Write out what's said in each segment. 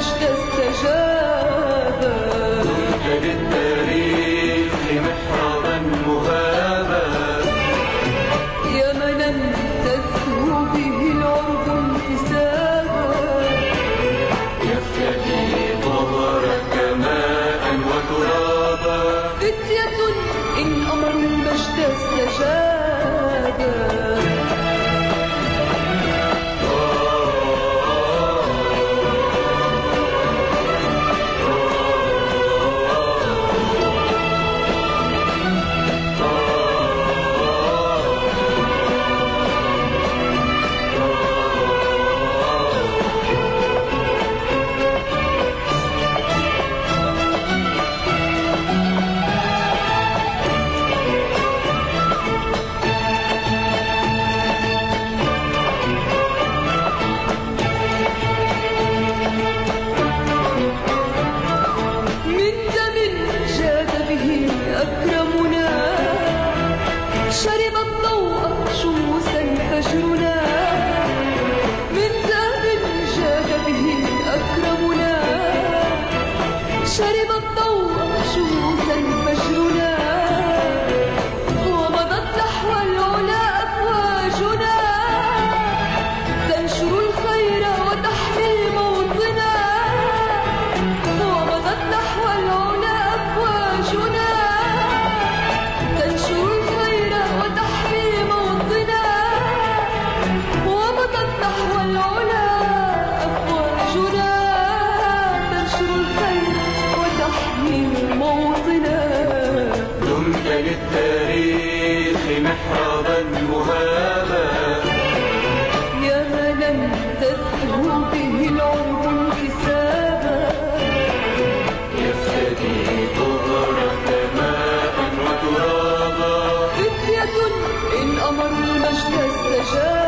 المجد استجابا. دمت للتاريخ محرابا مهابا، يا منا تزهو به العرب انتسابا. يفتدي ظهرك ماء وترابا، فتية إن أمروا المجد استجابا. أكرمنا شرب الضوء شموسا فجرنا، من ذهب جاد به أكرمنا شرب الضوء شموسا فجرنا، ومضت نحو العلا أفواجنا تنشر الخير وتحمي موطنا، ومضت نحو العلا أفواجنا تنشر الخير وتحمي موطنا، ومضت نحو العلا أفواجنا تنشر الخير وتحمي موطنا. دمت للتاريخ محرابا مهابا، يا منا تزهو به العرب انتسابا. يفتدي ظهرك ماء وترابا، فتية إن أمروا المجد استجابا.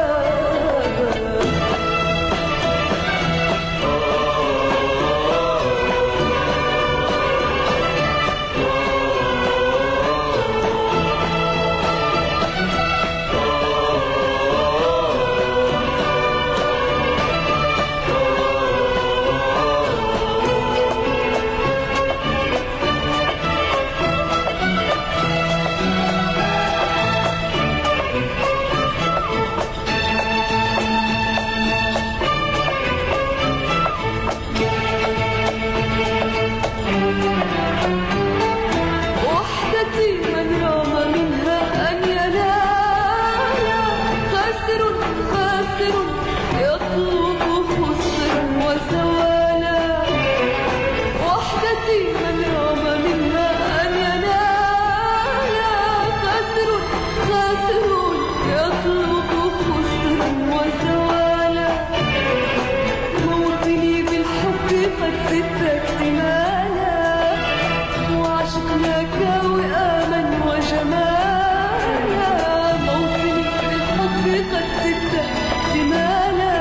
وحدتي من رام منها أن ينال، خاسر خاسر يطلب خسرا وزوالا. وحدتي من رام منها أن ينال، خاسر خاسر يطلب خسرا وزوالا. موطني بالحب قد زدت اكتمالا، وعشقناك وئاما وجمالا. موطني بالحب قد زدت اكتمالا،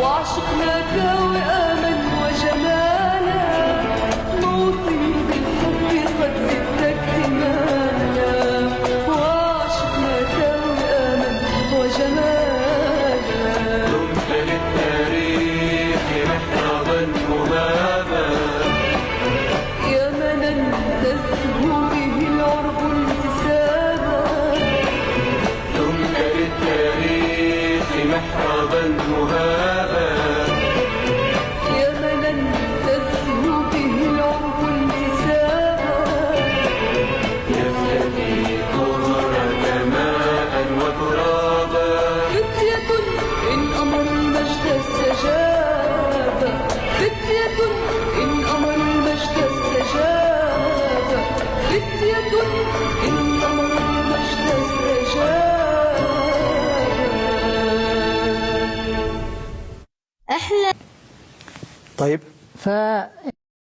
وعشقناك وئاما وجمالا. موطني بالحب قد زدت اكتمالا، وعشقناك وئاما وجمالا. دمت للتاريخ محرابا مهابا، يا منا تزهو به العرب انتسابا. دمت للتاريخ محرابا مهابا، يا منا تزهو به العرب انتسابا. يفتدي ظهرك ماء وترابا، فتية إن أمروا المجد استجابا. فتية إن أمروا المجد استجابا. فتية إن أمروا المجد استجابا. أحلى. طيب